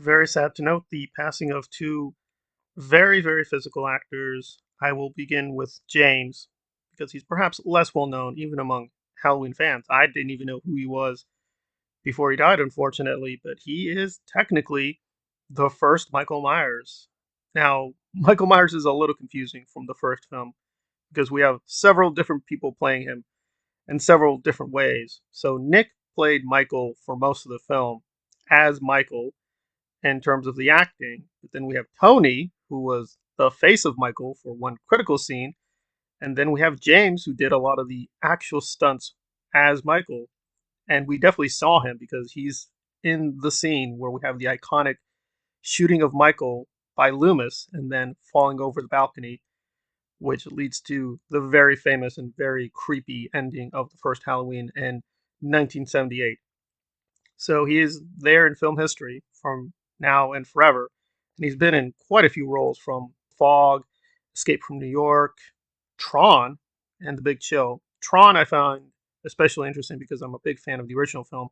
Very sad to note the passing of two very, very physical actors. I will begin with James, because he's perhaps less well known even among Halloween fans. I didn't even know who he was before he died, unfortunately, but he is technically the first Michael Myers. Now, Michael Myers is a little confusing from the first film because we have several different people playing him in several different ways. So, Nick played Michael for most of the film as Michael in terms of the acting. But then we have Tony, who was the face of Michael for one critical scene. And then we have James, who did a lot of the actual stunts as Michael. And we definitely saw him because he's in the scene where we have the iconic shooting of Michael by Loomis and then falling over the balcony, which leads to the very famous and very creepy ending of the first Halloween in 1978. So he is there in film history from now and forever. And he's been in quite a few roles from Fog, Escape from New York, Tron, and The Big Chill. Tron I found especially interesting because I'm a big fan of the original film.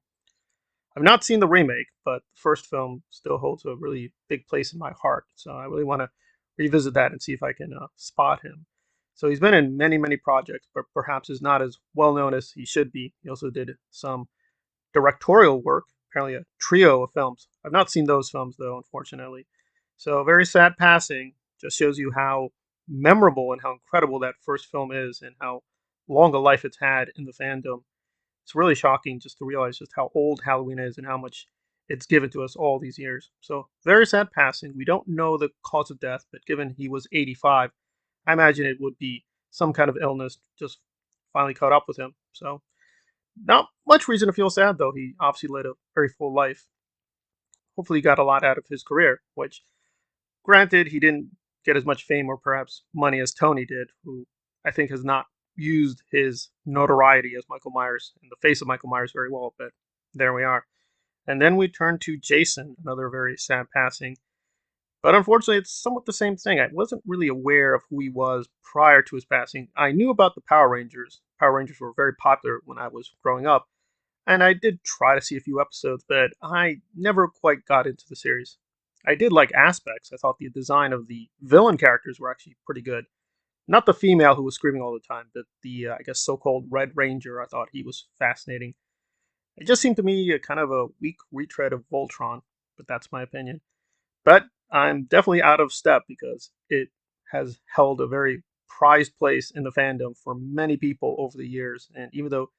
I've not seen the remake, but the first film still holds a really big place in my heart. So I really want to revisit that and see if I can spot him. So he's been in many, many projects, but perhaps is not as well known as he should be. He also did some directorial work, apparently a trio of films. I've not seen those films though, unfortunately. So very sad passing. Just shows you how memorable and how incredible that first film is, and how long a life it's had in the fandom. It's really shocking just to realize just how old Halloween is and how much it's given to us all these years. So very sad passing. We don't know the cause of death, but given he was 85, I imagine it would be some kind of illness just finally caught up with him. So not much reason to feel sad, though. He obviously led a very full life. Hopefully, he got a lot out of his career, which, granted, he didn't get as much fame or perhaps money as Tony did, who I think has not used his notoriety as Michael Myers in the face of Michael Myers very well, but there we are. And then we turn to Jason, another very sad passing. But unfortunately, it's somewhat the same thing. I wasn't really aware of who he was prior to his passing. I knew about the Power Rangers. Power Rangers were very popular when I was growing up, and I did try to see a few episodes, but I never quite got into the series. I did like aspects. I thought the design of the villain characters were actually pretty good. Not the female who was screaming all the time, but the, I guess, so called Red Ranger. I thought he was fascinating. It just seemed to me a kind of a weak retread of Voltron, but that's my opinion. But I'm definitely out of step because it has held a very prized place in the fandom for many people over the years. And even though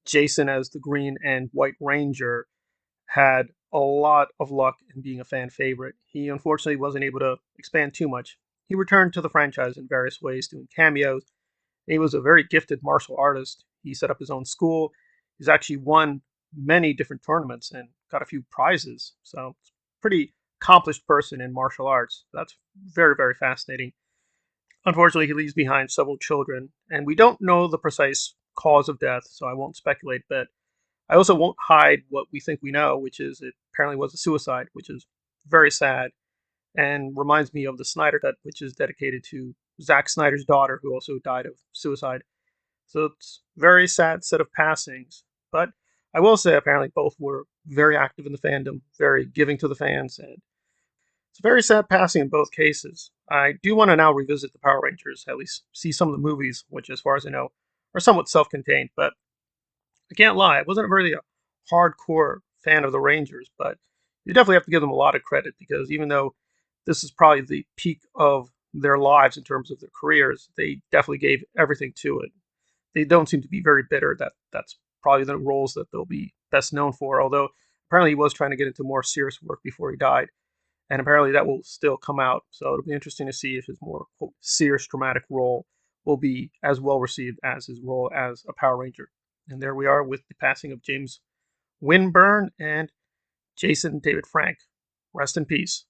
Jason as the Green and White Ranger had a lot of luck in being a fan favorite, he unfortunately wasn't able to expand too much. He returned to the franchise in various ways, doing cameos. He was a very gifted martial artist. He set up his own school. He's actually won many different tournaments and got a few prizes. So, pretty accomplished person in martial arts. That's very, very fascinating. Unfortunately, he leaves behind several children, and we don't know the precise cause of death, so I won't speculate. But I also won't hide what we think we know, which is it apparently was a suicide, which is very sad and reminds me of the Snyder Cut, which is dedicated to Zack Snyder's daughter, who also died of suicide. So it's a very sad set of passings. But I will say, apparently, both were very active in the fandom, very giving to the fans, and it's a very sad passing in both cases. I do want to now revisit the Power Rangers, at least see some of the movies, which, as far as I know, are somewhat self contained. But I can't lie, I wasn't really a hardcore fan of the Rangers, but you definitely have to give them a lot of credit because even though this is probably the peak of their lives in terms of their careers, they definitely gave everything to it. They don't seem to be very bitter. That's probably the roles that they'll be best known for. Although apparently he was trying to get into more serious work before he died, and apparently that will still come out. So it'll be interesting to see if his more quote, serious, dramatic role will be as well received as his role as a Power Ranger. And there we are with the passing of James Winburn and Jason David Frank. Rest in peace.